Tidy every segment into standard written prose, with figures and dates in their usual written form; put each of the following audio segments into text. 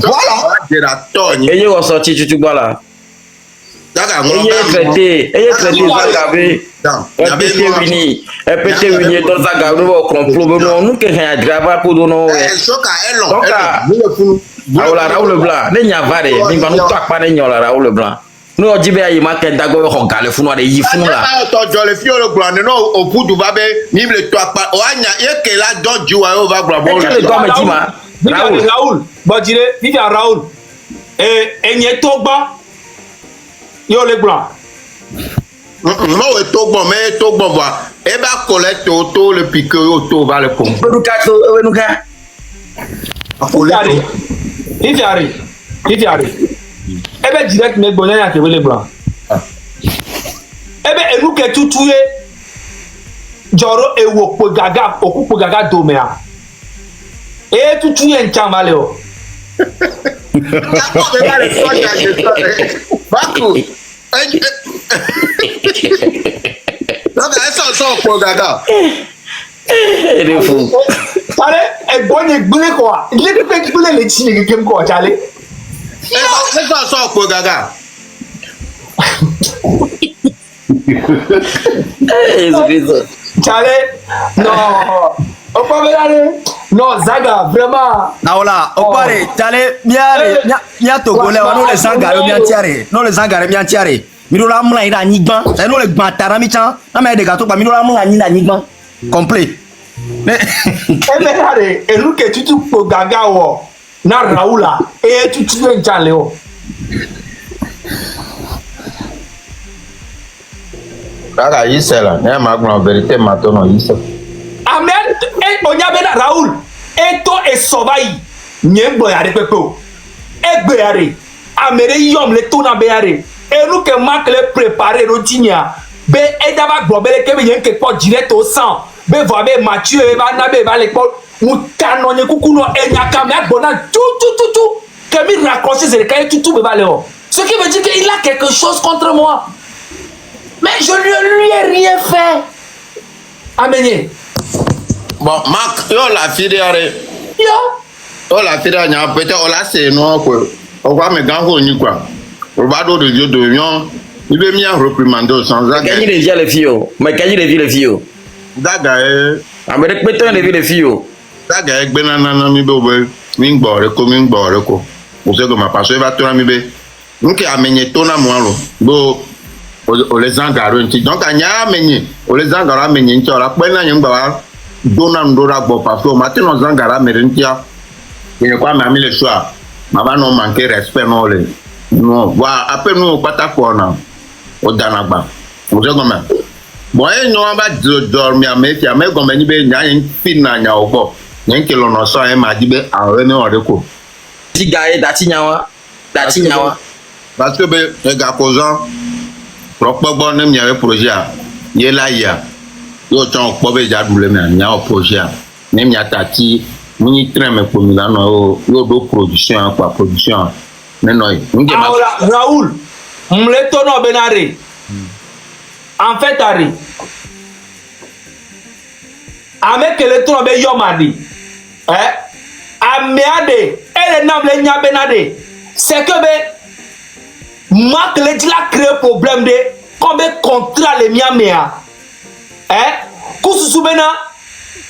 Voilà. Et il est ressorti, tu vois là. Et il est traité, Zagabe. Elle peut te venir dans Zagabe, nous complot, nous qui rien grave pour nous. Donc, Raoul Blanc, ne n'y a pas de, nous ne pas de Raoul Blanc. Nous on dit bien il m'a qu'un dago on galère fou noir y fou là. Attends, le fiole blanc non au bout du babé, ni le toi pas. Oanya, il que là donc tu vas va blanc. Le gars me dit ma. Raoul, bon dire, vive à Raoul. Et n'y est pas. Yo le blanc. Non, est tout bon, mais tout bon va. Et bah collecte auto le pique auto va le con. Nous gars. Vive à eh bien direct mais bonnet à que les blancs eh bien et nous que tout tué joro et wo gaga okupo gaga domea et tout tué en chamaleo Baku donc ça sort pour gaga il est fou allez et bonne gbule quoi il est peut gbule les chine que quoi allez ça sort pour gaga. Chale, non, on peut aller. Non, Zaga, vraiment. Naola, on parle, Chale, bien togolais, nous les Zangare bien tirés, nous les Zangare bien tirés. Mirola mla ira nigban, c'est nous les gbantarami chan, na me de gâteau pas mirola mla ni na nigban complet. Eh ben allez, et nous que tu pour gaga wo. Na Raoula et tu tues Léo. Gaga c'est là, mais en vérité maintenant il Amen et on y a Raoul et toi et Sovaï n'y boyare pepo et boyare amere yom le ton boyare et nous que Marc le préparer routinia be et d'abord global que bien que pas direct au sang be voir be Mathieu et va nabe va l'école ou canon coucou no et nya camera bona tout que mi raccrocher c'est le cahier tout be va Léo. Ce qui veut dire qu'il a quelque chose contre moi. Mais je ne lui ai rien fait. Amen. Bon, Marc, yo la fille Yo. Oh la fille peut-être on la c'est non quoi. On va me gango ni quoi. On va de Dieu de Lyon. Il veut m'y réprimander sans ça. Gagner les vies les filles. Mais gagner les vies les filles. Daga Amérique peut-être les vies les filles. Daga benana mi bobe. Mi gbore ko. On sait que ma passion va tourner mi be. Nous qui amené tona moi lo. Bo o les Zangare nti. Donc anya amené. O les Zangare amené nti ora pe na nyem gba dona ndora gbo parce que maintenant Zangare amené nti a. Il quoi m'a mis le choix. Ma va non manquer respect non le. Non, voilà après nous pata ko na. O danagba. On sait comment. Bon et non va dormir mais fi ame go meni be nya yin fin na nya obo. Yen ke lo no so e ma di be awre ni ore ko. Ti gaé dati nyawa. Parce que ben les gars causant propre nem nya projet a ye la ya yo ton po be ja dule me nya projet a nem nya tati ni train me ko mi la no yo do production quoi production mais non nge ma Raoul mle tono benare en fait ari avec le tono be yomadi ameade elle n'a le nya benade c'est que be Marc le dit la créé problème de comme contrat les miamea kususu bena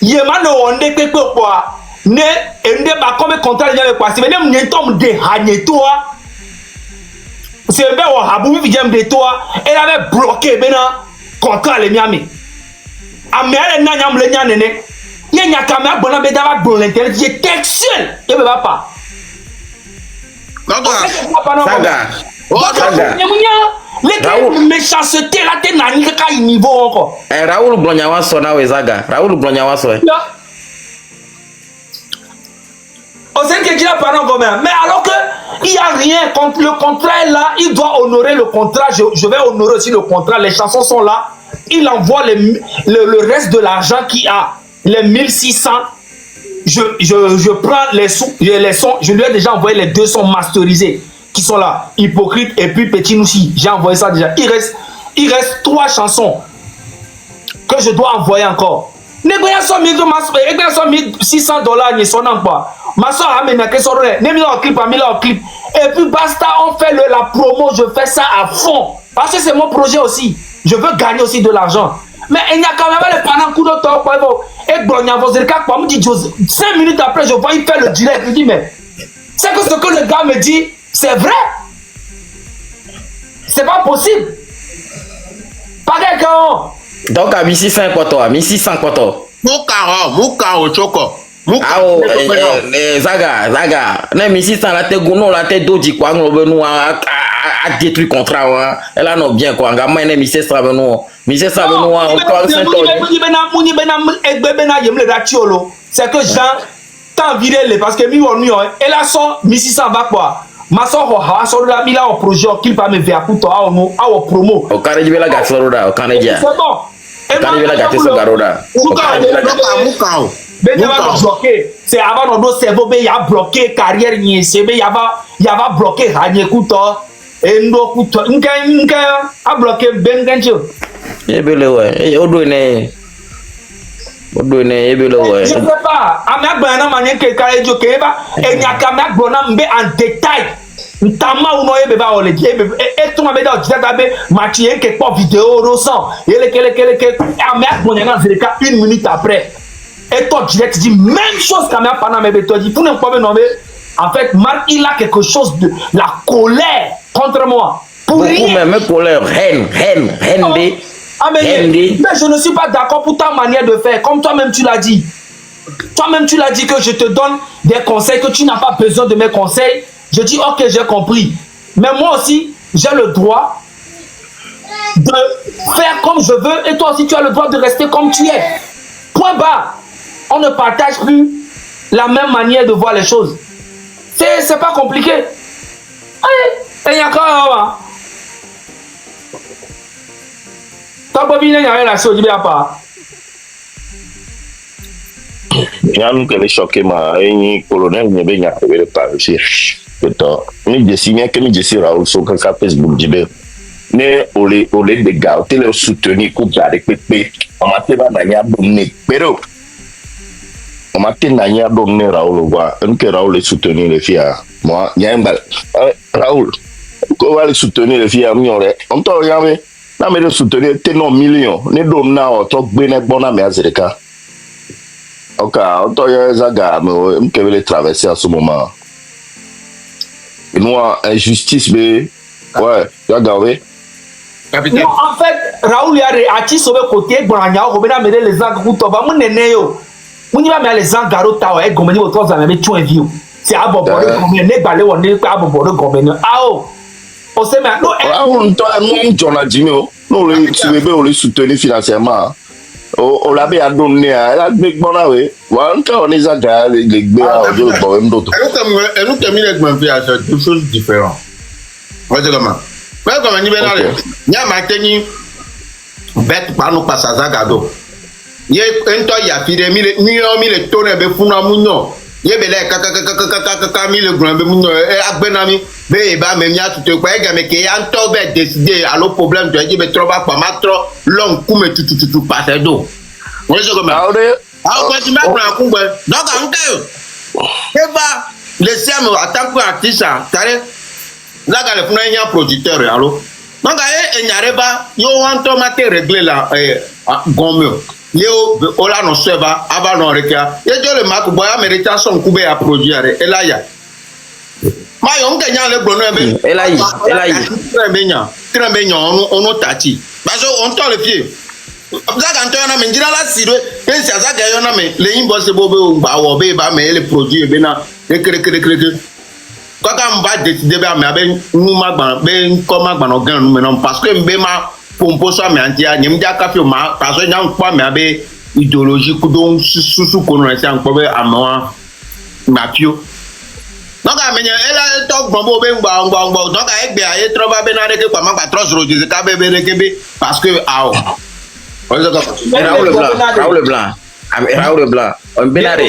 yema no onde pepe kwa ne ende ba comme contrat les kwa si même nyetom de hanye toi c'est be wa habu vi jem de toi elle avait bloqué bena contrat les miami amere na nyam le nyanene ye nyaka me bona be dava bon l'internet je textuel et be pas Saga. Les méchanceté là t'es nani ka niveau encore. Raoul Blonyawa sona we Zaga. Raoul Blonyawa so. On sait que tu as parlé comme mais alors que il y a rien contre le contrat est là, il doit honorer le contrat. Je vais honorer aussi le contrat. Les chansons sont là. Il envoie le reste de l'argent qu'il a, les 1600. Je prends les sons, je lui ai déjà envoyé les 2 sons masterisés qui sont là, Hypocrite et puis Petit Noussi. J'ai envoyé ça déjà. Il reste 3 chansons que je dois envoyer encore. Négocier 1600 ni son emploi. Ma soeur a mené que son rêve. Ne mis en clip, Et puis basta, on fait la promo, je fais ça à fond. Parce que c'est mon projet aussi. Je veux gagner aussi de l'argent. Mais il y a quand même le pendant coup de temps. Et bon, il y a 5 minutes après, je vois il fait le direct. Je dis, mais c'est que ce que le gars me dit, c'est vrai. C'est pas possible. Pas quelqu'un. Donc à 1600 quoi toi, 1600 quoi toi. Mukao choko. Ah oh, Zaga, ne 1600 la te gono la te doji quoi nglobe nous a détruit contrat elle a non bien quoi ngama ne 1600 beno 1600 beno encore 5 c'est que Jean t'as viré parce que mi on elle a son 1600 va quoi. Ma soeur a son la mi là au projet qu'il pas me faire pour toi au promo. Au carré de la gasoda au carré dia. C'est bon. Et carré de la gasoda garoda. Mukao. C'est avant notre cerveau, il y a bloqué carrière, il y a bloqué Ranye Kouto, et nous Kouto, a bloqué Benganjo. Eh bien, ouais, Odouné, je sais pas, Amak Bana Mané Kekare Jokeba, et Nyakamak Bonam be en détail. Tama ou noye beba ole et tout ma beda jitabe mathieu quelque part vidéo ressent et le Amak Bonana Zereka 1 minute après. Et toi, tu dis même chose qu'à ma paname, mais toi, dis, pour ne pas me nommer, en fait, Marc, il a quelque chose de la colère contre moi. Pour rien. Même colère, haine. Ah, mais je ne suis pas d'accord pour ta manière de faire, comme toi-même tu l'as dit. Toi-même tu l'as dit que je te donne des conseils, que tu n'as pas besoin de mes conseils. Je dis, ok, j'ai compris. Mais moi aussi, j'ai le droit de faire comme je veux, et toi aussi, tu as le droit de rester comme tu es. Point barre. On ne partage plus la même manière de voir les choses. C'est pas compliqué. Allez, il y a quand même. T'as pas bien la chose, il n'y a pas. Nous que les choqués, le colonel, il n'y a pas réussi. Nous décidons que nous décidons Raoul sur le Facebook d'Ibé. Mais au lieu de garder le soutenir, coupe avec Pépé, on m'a fait un bonnet. Pero, on m'a fait un bonnet Raoul. Que Raoul est soutenu les filles. Moi, il y a un bal. Raoul, on va les soutenir les filles. On t'a regardé. Non, mais le soutenir, t'es non millions. Ne donne pas, on t'a bien bon à mes Azerika. Ok, on t'a regardé Zaga, mais on peut les traverser à ce moment. Et nous, injustice, mais ouais, Zaga, oui. Non, en fait, Raoul y a réagi sur le côté, bon, il y a les gens qui ont mon néné. On y va mettre les gens qui ont été comme ils ont été c'est à bon bord comme il n'est pas là, on n'est pas à bon bord comme ah oh, on sait maintenant. On a dit, nous, on les soutenir financièrement. On l'a bien donné, elle a dit, bon, oui, on est à les gars, on doit pas même d'autres. Et nous, Camille, c'est deux choses différentes. Ouais, c'est comment? Mais comme on dit, il y a maintenant, bête par nous passe à Zagado. Il y a un temps, il y a filé, mille tonnes de funa mouno. Il y a des mille grands mouno, et à Benami, Béba, mais il y a tout le quoi, mais qui a un temps décidé à l'autre problème, tu as dit, mais trop bas, pas mal trop long, comme tu passes d'eau. Oui, c'est comme ça. Ah, quand tu m'as pris un coup, donc, en cas, et bah, les siens, en tant qu'artiste, là, il y a un producteur, alors. Donc, il n'y a pas, il y a un tomate réglé là, gomme. Yo, ola no seba, aba no rekia. Ye jole maku boya merita son kube ya produire. Elaya. Ma yo nke nya le brono ebe. Elayi. Trembenya ono tati. Baso on to le pied. Zaga nto na me njira la sire. Pensi azaga yo na me le yimbo se bobe o gba wo be ba me le produire be na ekere. Kaka mba décider ba me abe nu magban be nko magban no gan nu me no parce que mbe ma pompo so me antia nyem ja kafi ma parce que nyam kwa me abe idéologie kudon susu kono na sia nko be amawa mapio donc amenye ela to gbombo be ngba donc egbe aye troba be na reke kwa magba trust roje ka be rekebe parce que ao Raoul Blanc on benare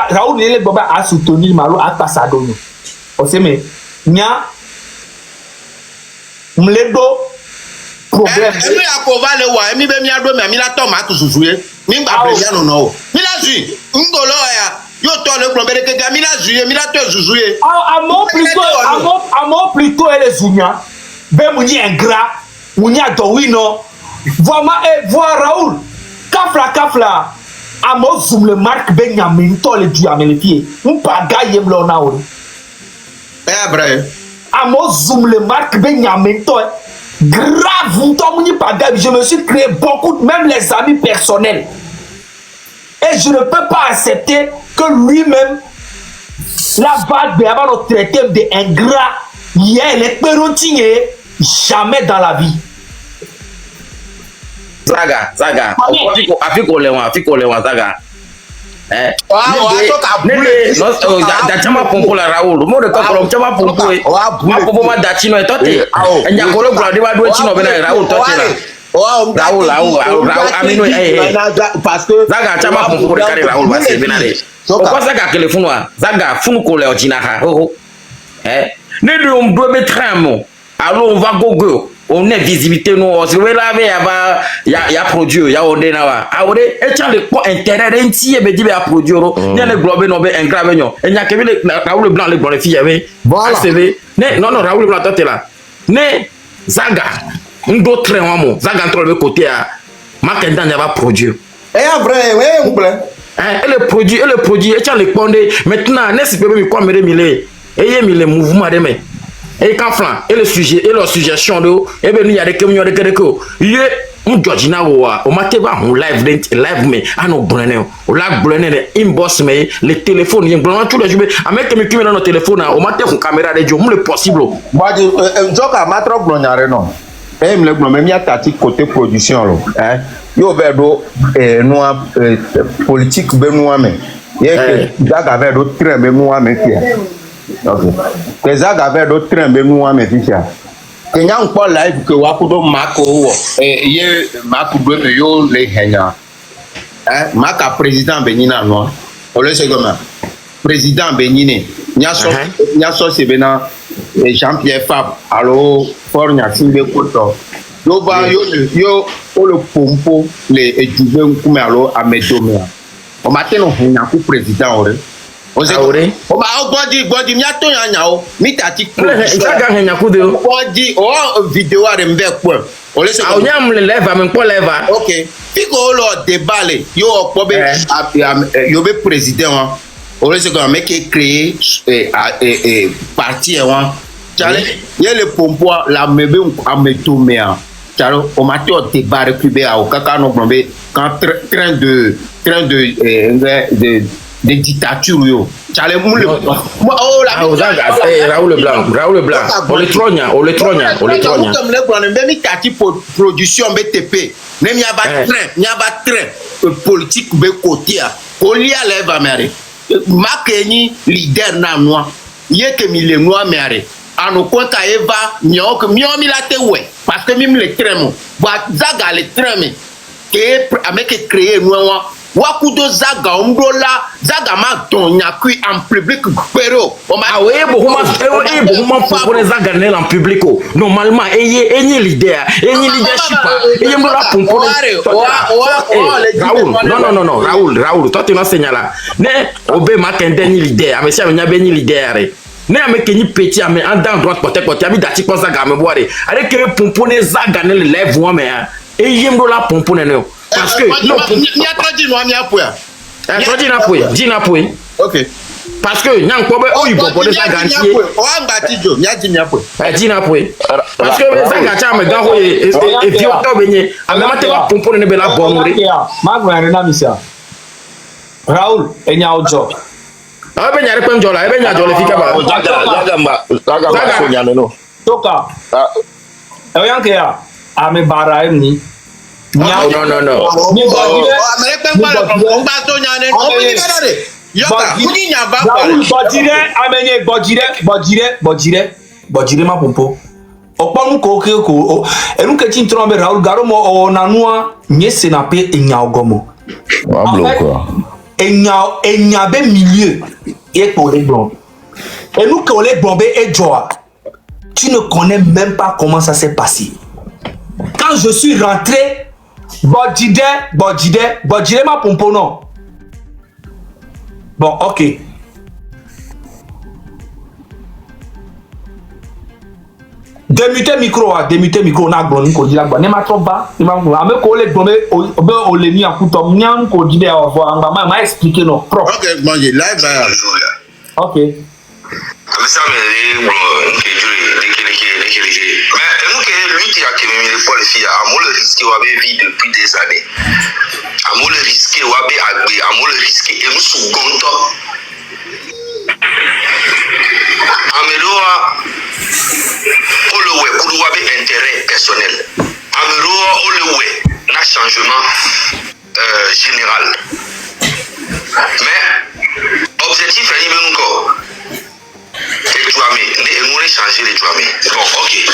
Raoul le boba a soutenir malo a passado no o se me nya mledo problème. Emi akova le wa emi be mi ado mi la tomate susuye. Mingba Brezano no. Milazu, ngolo ya. Yo to le plan bereke ga milazu ye, milato zuzuye. Amo plutôt elle zunya. Ben mouni ingrat, mouni adowino. Voir Raoul. Kafla. Amo zoom le marque ben yamin to le du amele pied. Un paga yem lo na ori. Vrai. Amo zoom le marque ben yamin to. Grave, je me suis créé beaucoup, même les amis personnels. Et je ne peux pas accepter que lui-même, la vague de avant notre traité d'ingrat, il est pérontinier, jamais dans la vie. Zaga. Afiko lewa, Zaga. Dachama pompo la Raoul. Mo de ko chama pompo e. Ma pompo ma dachi no etote. Enya ko lo gura de ba do chi no be na Raoul tote la. Raoul amino parce que Zaga chama pompo de kare Raoul ba se be na de. O ko Zaga téléphone wa. Zaga funu ko le ojina ha. Ne do do be tramo. Alors on va gogo. On est visibilité nous c'est là il y a produit il y a ordinawa awore e tient le quoi intérêt enti e be di be produire ni le globe no be engrave nyo e nya ke be Raoul blanc le blanc fille avait voilà non Raoul blanc tête là ne Zaga ndo train wa mo Zaga entre le côté à Makenda nya va produire et vrai ouais on plaît et le produit e tient le pondé maintenant ne si peut me quoi me mille et y mille mouvement de mais et quand flan et le sujet et leur suggestion de et ben il y a des camions de quelque ye on Georgina wa o mateba on live mais à nos bonnet o la bonnet inbox mais les téléphones y blanc tous les jours avec que me qui dans nos téléphones o maté con caméra de Dieu le possible moi joka matro blonyare non et me le blon même y a tati côté production lo yo vedo noa politique be noa mais y que Zaga vedo très be noa mais ok que Zaga avait d'autres trains mais nous mais ficha que nya on pas live que wa ko do mako wo ye mako do me yo le henya maka président benina no o le se comme président benine nya so se bena Jean-Pierre Fab allo for nya simbe koto yo ba yo o le pompo le ejube kuma allo amedomia o mateno henya ku président ore Aure. O ba o body mi ato yanya o mi tati ko. Zaga henya ku de o. Body o video are mbe ko. O le se ko. Awnya mle leva me ko leva. Okay. Fiko lo débat yo opo be yo be président wa. O le se ko make créer parti wa. Chale, ye le pompo la mebe ametomea. Chalo o mate o débat recubé a o kaka no blombe quand train de dictature yo chale mule oh la Zaga Raoul blanc on le trogne comme le blanc même mi tati production BTP même y a ba train politique be côté a oli à lève améré makeni leader na noa yeke mi le noa méré anu konta eva nyok mi la te we parce que même le train mo Zaga le train me que avec créer noa wakudo Zaga omdola Zaga ma donya kui en public pero bo huma pour Zaga en public normalement eye leadership eye mdola pour Raoul toi tu n'as signalé ne obe Makenda ni leader mais si anya be ni leader ne ameke ni petit ame en dans droite côté abi dati ko Zaga me boire avec que pomponer Zaga ne lève moi mais eye mdola pomponer ne parce que non ni atodi no ami apoya atodi na poe OK parce que nyang ko be o ibo bo de Zaga ntie o anga tijo nya di mi apoya di na poe parce que Zaga cha me ga ho e fi o to benye amama te wa pompo ne be la bon re magwa na misia Raoul enya ojo be nyare pem jola be nya jola fika ba Zaga so nyane no toka e yanke ya ame bara ni no. Ni amere pe pa on ba to nyane o mi ni dare yoka kuni nya ba pa bojire amenye bojire ma pompo oponu ko enu ke tin tron be Raoul garo mo o nanua nyese na pe enya ogomo wa bloko enya be milieu et pour les blancs enu ke ole bombe e joa tu ne connais même pas comment ça s'est passé quand je suis rentré Bodjide ma pompo non. Bon, ok. Démuter micro na gbon ko di la gba. Ne ma trop ba, ne ma ngba. Ame ko le gbon be o le ni akuto nyam ko di de o vo ngba ma expliquer no pro. Ok, bon, live là. Ok. Mais ça me bon, que mais nous que lui qui a que même les filles à moi le risque ou avait vie depuis des années. À moi le risque ou avait agbe, à moi le risque et nous sous gonto. Ameloa pour le web pour avoir intérêt personnel. Ameloa pour le web n'a changement général. Mais objectif est même encore. Les Djouamé, nous changer les Djouamé. Bon, ok. Et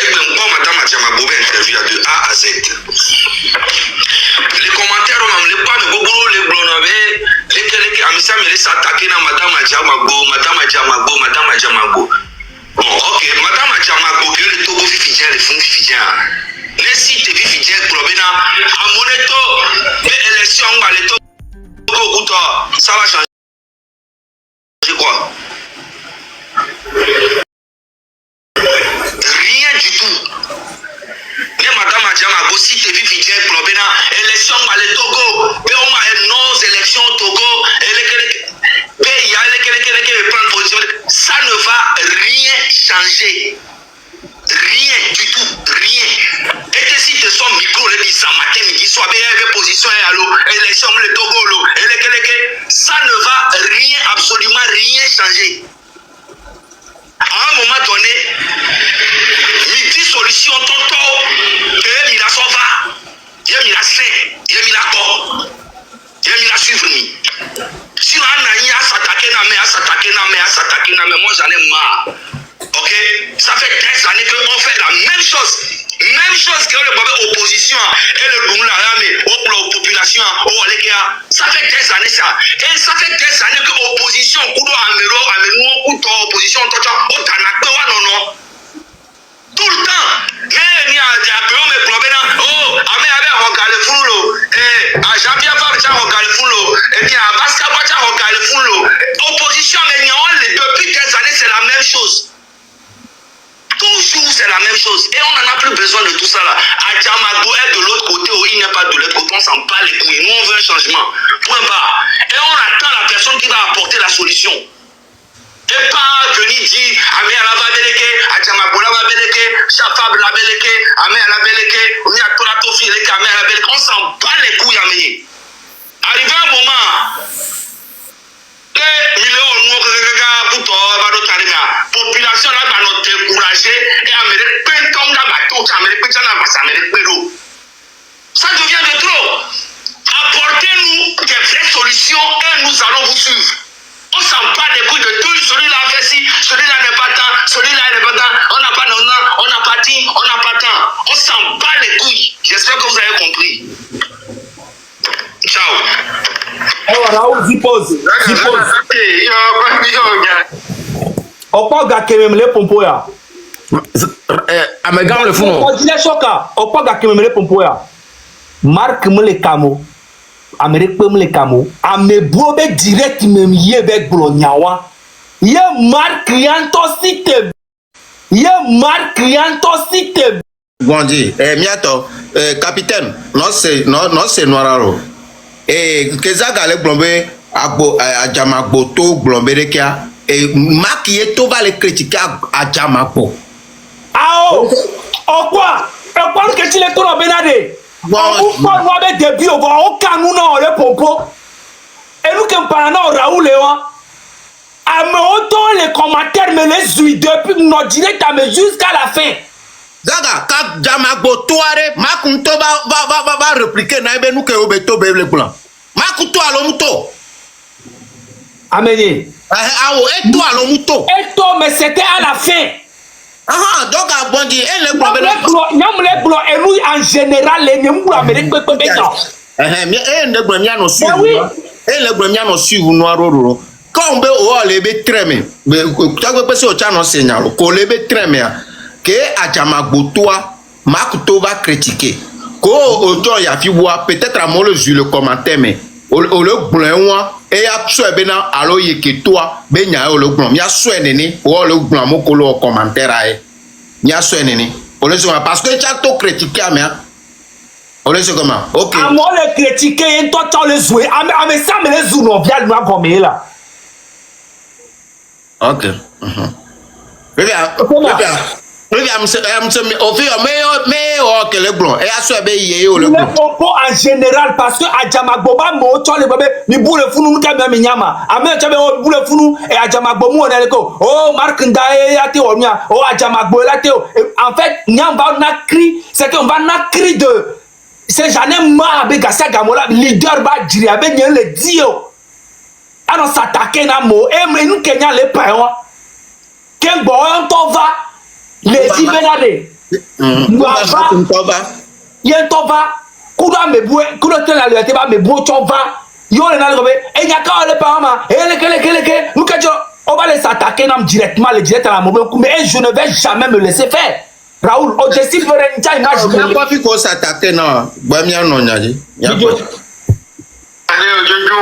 bien, bon, madame Adjama Bobé interview de A à Z. Les commentaires, on ne pas de Gogoro, les blonavés, les Amissa, mais les s'attaquer à madame Adjama Bo. Bon, ok, madame Adjama Bo, que le Togo Fidjien, les fonds Fidjien. Les sites Fidjien, Probena, à Moneto, les élections, les Togo, ça va changer. Quoi? Rien du tout. Mais madame Adjama aussi te vit vite pour bien élection à le Togo. Mais on a nos élections au Togo. Il y a les prendre position. Ça ne va rien changer. Rien du tout. Rien. Et si tu son micro le dit ça matin midi soir bien position et allo élection le Togo lo. Ça ne va rien absolument rien changer. À un moment donné, il dit solution tonton, et il a son va, il a sain, il a corps, il a suivre. Si on a s'attaquer, moi j'en ai marre. Ok? Ça fait des années qu'on fait la même chose. Même chose que le opposition et le Boumlarame, la population, ça fait des années ça. Et ça fait des années que l'opposition, opposition, non. Tout le temps. Mais il y a des problèmes. Oh, opposition, mais depuis des années, c'est la même chose. Toujours c'est la même chose et on n'en a plus besoin de tout ça là. Adjama Bo est de l'autre côté ou il n'est pas de l'autre côté, on s'en bat les couilles. Nous on veut un changement. Point barre. Et on attend la personne qui va apporter la solution. Et pas venir dire Amé à la Babeleke, Adjama Bo la Babeleke, Chafab la Babeleke, Amé à la Babeleke, on y a tout la Tofi, Amé à la Babeleke. On s'en bat les couilles Amé. Arrivé un moment. Population là va nous décourager et ça devient de trop. Apportez-nous des vraies solutions et nous allons vous suivre. On s'en bat les couilles de tout. Celui-là a fait ci, celui-là n'est pas tant, celui-là n'est pas tant. On n'a pas d'honneur, on n'a pas dit, on n'a pas tant. On s'en bat les couilles. J'espère que vous avez compris. Ciao. Oh, Raoul, j'y pose. Opa ga kememele pompo ya. Amegam le funu. Bodjide choka. Opa ga kememele pompo ya. Mark mele kamo. Amerique mele kamo. Amebo be direct même yebe glonyawa. Ye Mark yanto site. Ye Mark yanto site. Gondi, miato, capitaine, non c'est noiraro. Kezaga le blombe agbo Adjama Bo to blombe de kia. Et Makié to va les critiquer à Djamako. Ah oh, quoi? Que tu les tournes benade? Bon, on va des début, on va aucun nous non le popo. Et nous qui parlons Raoul Léon. À me autant les commentaires me les suivent depuis notre direct à me jusqu'à la fin. Zaga, quand Djamako toare, Makunto va répliquer naïbe nous que obeto bebe blanc. Makuto alomuto. Amené. Ah, et toi, le mouton. Et toi, mais c'était à la fin. Ah, donc à Bondi, et le problème. Les blancs, et nous en général, les nous Amérique, et le bremian au sud. Et le bremian au sud, noir. Quand on veut les bêtes très bien, mais tu as passé au channel signal, qu'on les bêtes très bien, que Adjama Bo toi, Makuto va critiquer. autant il y a fi voir peut-être à moi le commentaire mais au le blanc et a soit ben alors y que toi ben y a le blanc y a soit nene ou le blanc mo ko le commentaire ai y a soit nene on le sait parce que tu as tout critiqué mais on le sait comment OK à moi le critiquer toi tu le jouer à mais ça me les zou non vient nous comme là OK que le blanc et a soit ben y le blanc en général parce que Adjamagbo ba mo to le bébé mi boule funu nous ka mi nyama ame to be boule funu et Adjamagbo mo na le ko oh Mark Ndaye ya te onia oh Adjamagbo la te en fait nyamba na cri c'est que on va na cri de c'est jamais ma be gasa gamola leader ba diri abe nyen le dio alors s'attaquer na mo et nous Kenya le pain ken bo on to va les dibenade yen to va kuda mebue kuda te la liberté ba mebue to va yo le na le e nya ka le pa ma e le ke nous ka jo on va les attaquer nam directement le direct à la mobile mais je ne vais jamais me laisser faire Raoul objectif pour une taille image on pas fi ko s'attaquer non ba mi non nya ji ya ko allez jojo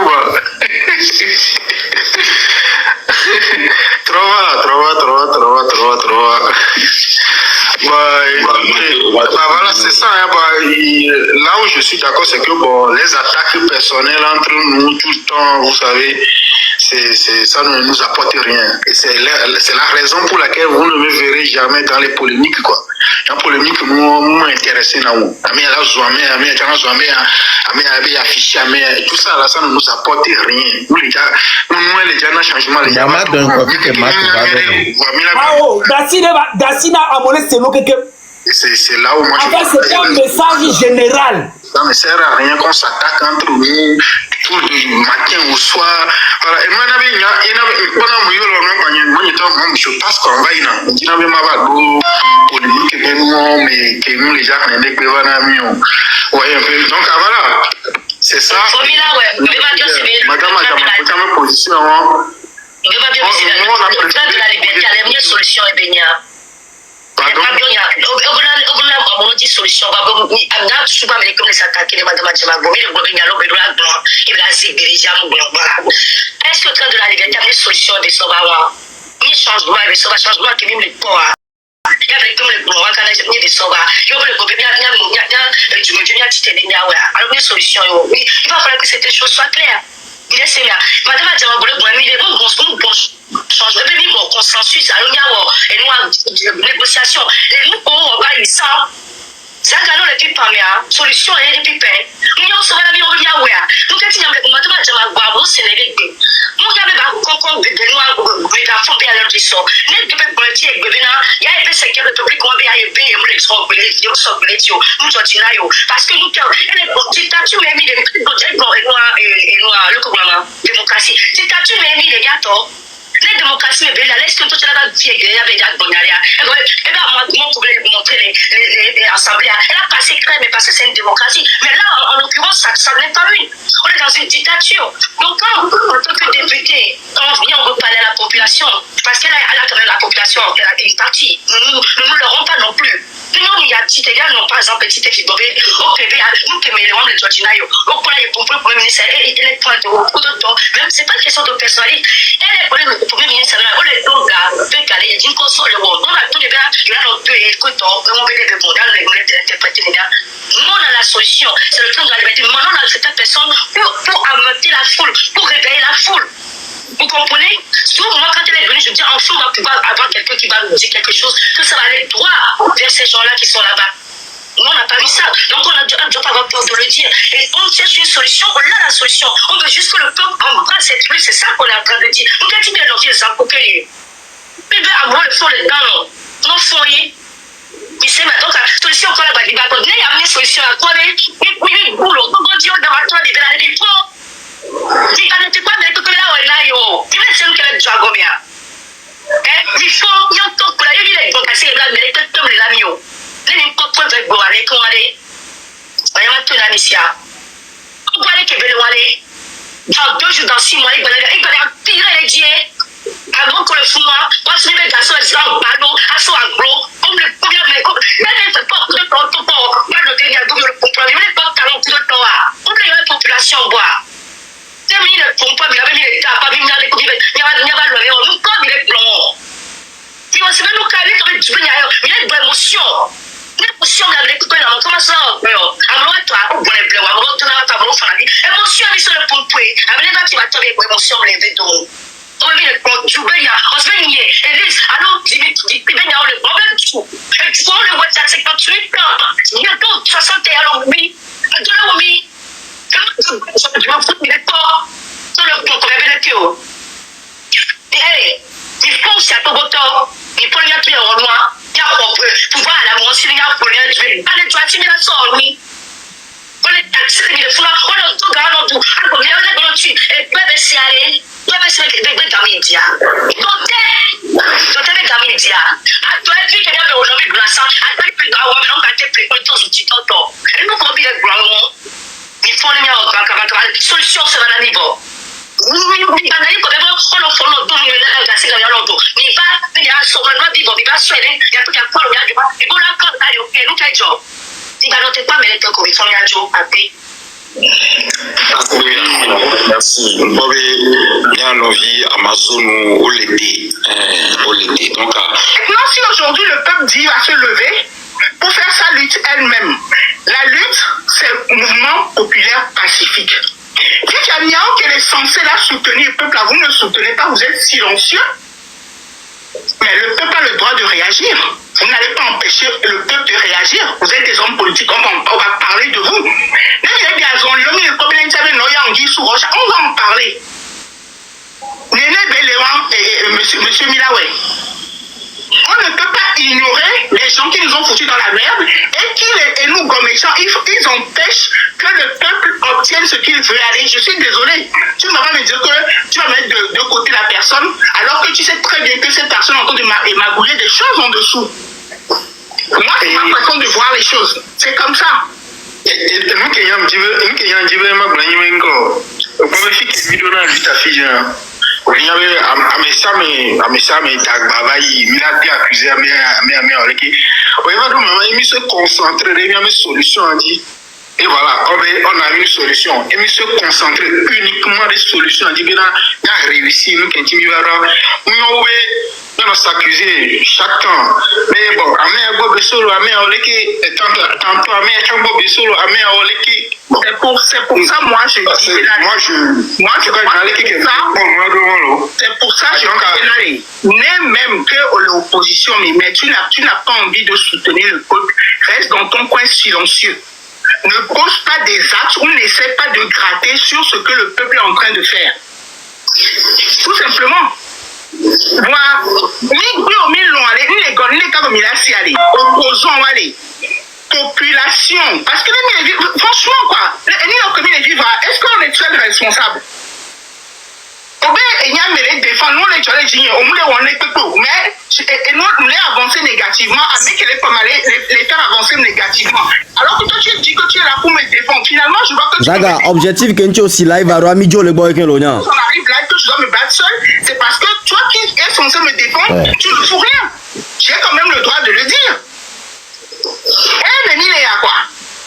Trova. Voilà, c'est ça. Hein, là où je suis d'accord, c'est que bon, les attaques personnelles entre nous tout le temps, vous savez, ça ne nous apporte rien. Et c'est la raison pour laquelle vous ne me verrez jamais dans les polémiques, quoi. Dans les polémiques, moi intéressé dans vous. Tout ça, là, ça ne nous apporte rien. Nous, les gens, dans changement, les gens. C'est là où moi je... c'est un message général. Ça ne sert à rien qu'on s'attaque entre nous tout du matin au soir. Voilà. Et moi, je pense qu'on va y aller. Que nous, les gens, donc voilà. C'est ça. Madame, position. Solution est baignade. Pardon? Solution. Est-ce que le train de la liberté a une solution de sauver un changement qui vient de quoi? Il y avait comme le gouvernement qui a des sauvages. Il y avait le gouvernement qui a une solution. Il va falloir que cette chose soit claire. Il est sérieux. Madame a dit que change de bon consensus. Alors, il y a une négociation. Et nous, on va y ça. Ça, quand on est plus pas bien, solution est plus paix. Nous, on se va la vie, on va y aller. Nous, quand il y a madame a dit que c'est les gars. Nous, il y avait un concours de nous, la femme bien à l'audition. Les deux politiques, il y a un peu ce qu'il y a de public, on va y aller, on va y aller, nous, parce que nous, dictature, mais il y a le gouvernement, démocratie. Dictature, mais il y a la démocratie est belle, est-ce que tout le monde dit qu'il y avait des bonheurs? Et bien, moi, je voulais vous montrer les assemblées. Elle a passé crème, mais parce que c'est une démocratie. Mais là, en l'occurrence, ça n'est pas une. On est dans une dictature. Donc, quand, en tant que député, quand on vient, on veut parler à la population, parce qu'elle a quand même la population, elle a une partie. Nous ne l'aurons pas non plus. Nous, il y a petit égal, non, par exemple, petit et fibobé, au Québec, nous qui mettons les Georginayo, au point, il y a pour le Premier ministre, et les points de haut, ou de temps, même, c'est pas une question de personnalité. Elle est pour le Premier ministre, on est donc là, on peut caler, il y a une console, on a tous les gars, là, on peut écouter, on peut les répondre, on peut interpréter les gars. Nous, on a la solution, c'est le temps de la liberté. Maintenant, on a certaines personnes pour ameuter la foule, pour réveiller la foule. Vous comprenez? Souvent, moi, quand elle est venue, je me dis, enfin, on va pouvoir avoir quelqu'un qui va nous dire quelque chose, que ça va aller droit vers ces gens-là qui sont là-bas. Nous, on n'a pas vu ça. Donc, on ne doit pas avoir peur de le dire. Et on cherche une solution, on a la solution. On veut juste que le peuple embrasse cette lutte, c'est ça qu'on est en train de dire. Nous, quand il vient de l'enfant, c'est un peu que lui. Mais bien, avoir le fond, les dents, non, foyer. Mais c'est maintenant que la solution, qu'on a pas dit, il y a une solution à quoi, mais il boulot. Donc, on dit, on doit attendre, il va aller vite. Si on n'était pas mais tout là on est là yo il va se que le dragon bien il faut y a tout pour la il est bon casser là mais tout comme la mio les tout pour être bon aller pour aller on y a tout la mission on va aller que veut aller dans 2 jours dans 6 mois il va tirer les dieux avant que le fou moi se met dans ce genre ballon à son gros comme le premier mais comme même pas tout pas le tenir double tu peux y aller, il y a une émotion. Émotion, la vie, comment ça, toi, on les bleus, on tourne à ta bonne famille. Émotion, ils sont le pour toi. Avec les tu vas tomber pour émotion, les vêtements. On vient de tu veux y aller, on se fait nier. Élise, alors, dis-moi, le problème du tout. Et tu vois, le WhatsApp, c'est quand tu es bientôt 60 alors, oui. Oui. Je m'en fous, il est pas. Sur le point, pour révéler que. Il faut aussi à ton bouton. Il faut y appeler au noir. Il y a pouvoir à la moitié, il y a pour rien. Tu vais aller, tu vas tirer la sorte, oui. On est taxé, il faut la prendre en tout cas, en tout. Alors, il y a un grand truc. Et puis, c'est aller. Il y a des gamédias. Donc, des gamédias. À toi, tu es là, aujourd'hui, glaçant. À toi, tu es là, on va te préparer ton outil, ton temps. Et nous, quand il est grand, il faut les mettre en solution, c'est à niveau. Oui, on va merci. Bien l'envie Amazon au l'été. Donc, maintenant, si aujourd'hui le peuple dit va se lever pour faire sa lutte elle-même, la lutte, c'est un mouvement populaire pacifique. Si Tchaniao qui est censé la soutenir, le peuple, là, vous ne le soutenez pas, vous êtes silencieux. Mais le peuple a le droit de réagir. Vous n'allez pas empêcher le peuple de réagir. Vous êtes des hommes politiques, on va parler de vous. On va en parler. Néné Béléwan et monsieur Milaway. On ne peut pas ignorer les gens qui nous ont foutus dans la merde et nous, comme méchants, ils empêchent que le peuple obtienne ce qu'il veut aller. Je suis désolé. Tu ne vas pas me dire que tu vas mettre de côté la personne alors que tu sais très bien que cette personne est en train de magouiller des choses en dessous. Moi, c'est ma façon de voir les choses. C'est comme ça. Et voilà, on a une solution. Et nous se concentrer uniquement des solutions. On dit bien, on a réussi, nous continuons à nous s'accuser chaque temps. Mais bon, c'est pour ça, moi, je dis c'est pour ça que je dis même que l'opposition, mais tu n'as pas envie de soutenir le peuple, reste dans ton coin silencieux. Ne pose pas des actes ou n'essaie pas de gratter sur ce que le peuple est en train de faire. Tout simplement. Voilà. Opposons, allez. Population. Parce que franchement, quoi, est-ce qu'on est seul responsable? Il y a les défendre, nous les gens, mais nous avancer négativement, les faire avancer négativement. Alors que toi tu dis que tu es là pour me défendre, finalement je vois que tu Zaga, objectif que tu aussi live à Ramidjo le boy qui est là. Si on arrive live que je dois me battre seul, c'est parce que toi qui es censé me défendre, tu ne fous rien. J'ai quand même le droit de le dire. Eh, mais il est à quoi?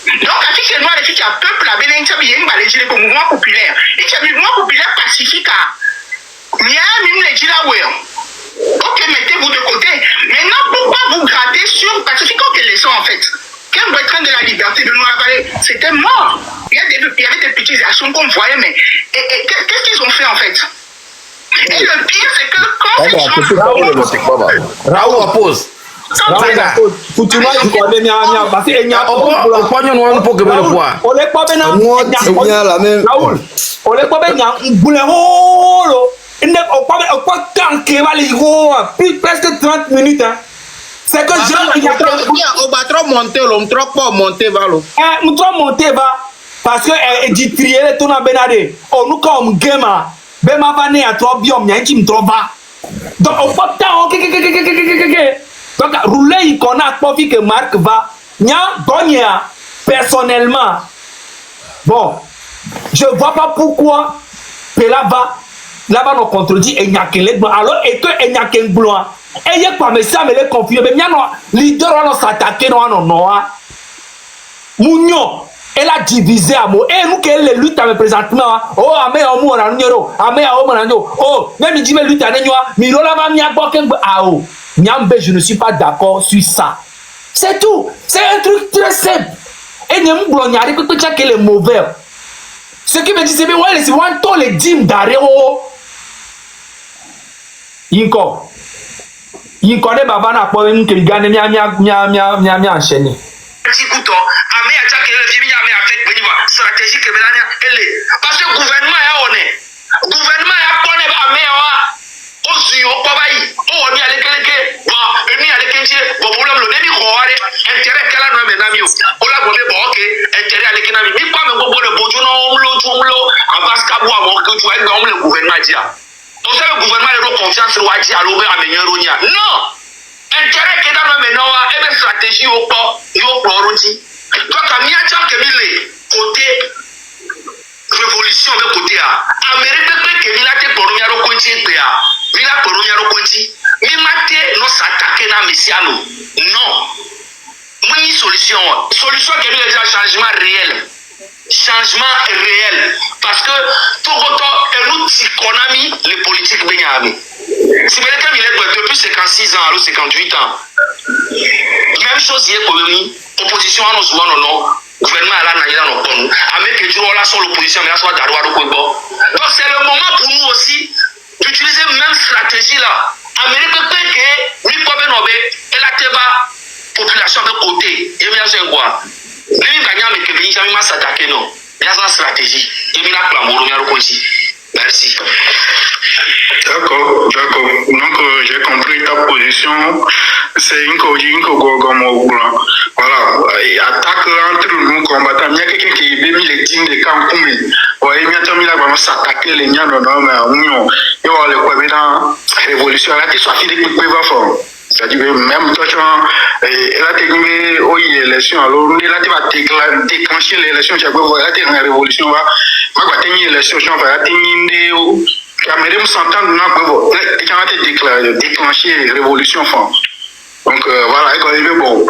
Donc, à qui c'est noir, les filles qui a peuple, la Bénin, il y a une balayée pour le mouvement populaire. Il y a un mouvement populaire pacifique à. Ok, mettez-vous de côté. Maintenant, pourquoi vous grattez sur Pacifique que les sons en fait? Quand vous êtes train de la liberté de nous avaler, c'était mort. Il y avait des petites actions qu'on voyait, mais qu'est-ce qu'ils ont fait en fait? Et le pire, c'est que quand ces gens... Raoul oppose. Presque 30 minutes. Hein. C'est que on va trop monter, on trop pas monter, valo. On trop monter, va. Parce que dit trier les tours en Benade. On nous comme gamer. Bema va né à trop bien, il y a un qui me trouve. Donc, on peut tant. Donc, rouler, qu'on a pas vu que Marc va. Nya, Gonia, personnellement. Bon, je vois pas pourquoi. Là-bas, on contredit et il n'y a qu'un blanc. Alors, et que il n'y a qu'un blanc. Et il y a pas, mais ça me les confie. Mais il y a un leader qui s'attaquer dans un noir. Mounion, elle a divisé à moi. Et nous, qu'elle est lutte avec présentement. Oh, amé à moi, amé à moi, oh, même il dit, mais lutte à nous, mais il a mis à boire qu'un ah, oh. Niambe, je ne suis pas d'accord sur ça. C'est tout. C'est un truc très simple. Et Niambo, il y a des gens qui sont mauvais. Ce qui me dit, c'est que ouais, c'est one ton les dîmes d'arrêt. Inko. Inko ne baba na kwa wenu que gane mi enchaîner. Petit couteau, amé a tchake le film amé a fait venir stratégie que belania elle parce que gouvernement est honnête. Gouvernement est connaît amé wa osu yo pabai o ni ale keleke bon ni ale kenje bon problème le demi ko ware intérêt kala no me nami o la bo me bo OK intérêt ale kenami mi kwa me gogo le bojo no mlo abaska bo amo ko tu ai le gouvernement dia. Donc le gouvernement a confiance au Wadi à l'ouvert à Menyoronia. Non! Intérêt qui est dans le maintenant, et une stratégie au port, et au port aussi. Donc, à Miatia Kemile, côté révolution de côté A. Amérique Kemila te Poronia Rokonti, Mila Poronia Rokonti, Mimate non s'attaquer dans Messiano. Non! Moi, une solution. Solution qui est déjà changement réel. Changement réel parce que tout autant et nous qu'on a mis les politiques Benyami. Si vous voulez qu'il depuis 56 ans à 58 ans, même chose hier pour nous, opposition à nos souvent non, gouvernement à la naïda non pour nous, avec les jours là sur l'opposition, mais là soit d'Aroua de Kwebo. Donc c'est le moment pour nous aussi d'utiliser même stratégie là. Amérique peut que lui pas ben et la teba population de côté, et bien c'est quoi? Lui gagnant mais que bien jamais s'attaquer non. Il y a une stratégie. Et bien là pour la aussi. Merci. D'accord. Donc j'ai compris ta position. C'est une gogomo. Voilà. Et attaque entre nous combattants. Il y a quelqu'un qui est mis les dîmes de Kankoumé. Ouais, il y a mis là vraiment s'attaquer les niens dans union. Il y a le quoi dans révolution. Là, tu sois fini de quoi fort. C'est-à-dire même toi, là, tu as eu l'élection, alors là, tu vas déclencher l'élection, tu vas voir, là, tu as une révolution, tu vas avoir une élection, tu vas avoir une caméra, s'entendre, tu vas déclencher la révolution. Donc, voilà, bon.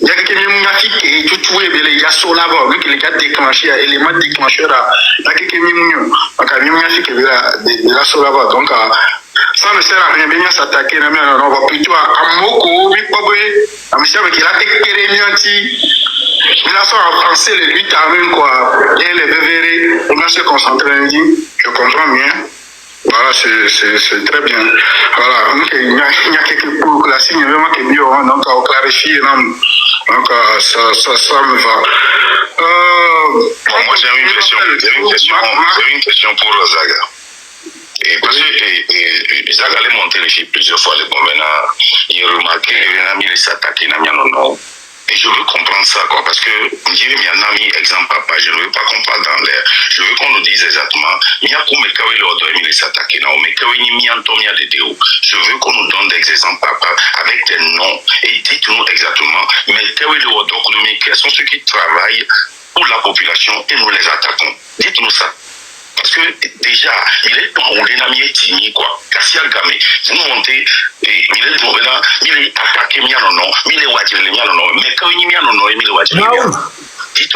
Il y a quelqu'un qui a tout il y a sur là-bas, vu qu'il a déclenché, l'élément déclencheur, il y a quelqu'un qui a sur là-bas. Donc, ça ne sert à rien de s'attaquer, on va plutôt à Moko, à monsieur qui a été il a avancé les luttes à même quoi, et les bébés, on va se concentrer, je comprends bien. Voilà, c'est très bien. Voilà, il y a quelques pour classer, il y a vraiment que mieux, donc on clarifie, donc ça me va. Bon, moi j'ai une question pour Zaga. Et parce que Zaga allait monter les filles plusieurs fois, il a remarqué qu'il s'attaquer à non. Et je veux comprendre ça, quoi, parce que il y a un ami, exemple, papa, je ne veux pas qu'on parle dans l'air. Je veux qu'on nous dise exactement, il y a comme il s'attaquer, non, mais je veux qu'on nous donne des exemples, papa, avec des noms. Et dites-nous exactement, mais quels sont ceux qui travaillent pour la population et nous les attaquons. Dites-nous ça. Parce que déjà, il est temps, on est timide, quoi. Kassia Gamé, vous montez, il est tombé là, il est attaqué, il y a non, il est wadjil, il y a non, mais quand il y a non, il est wadjil. Dites-nous.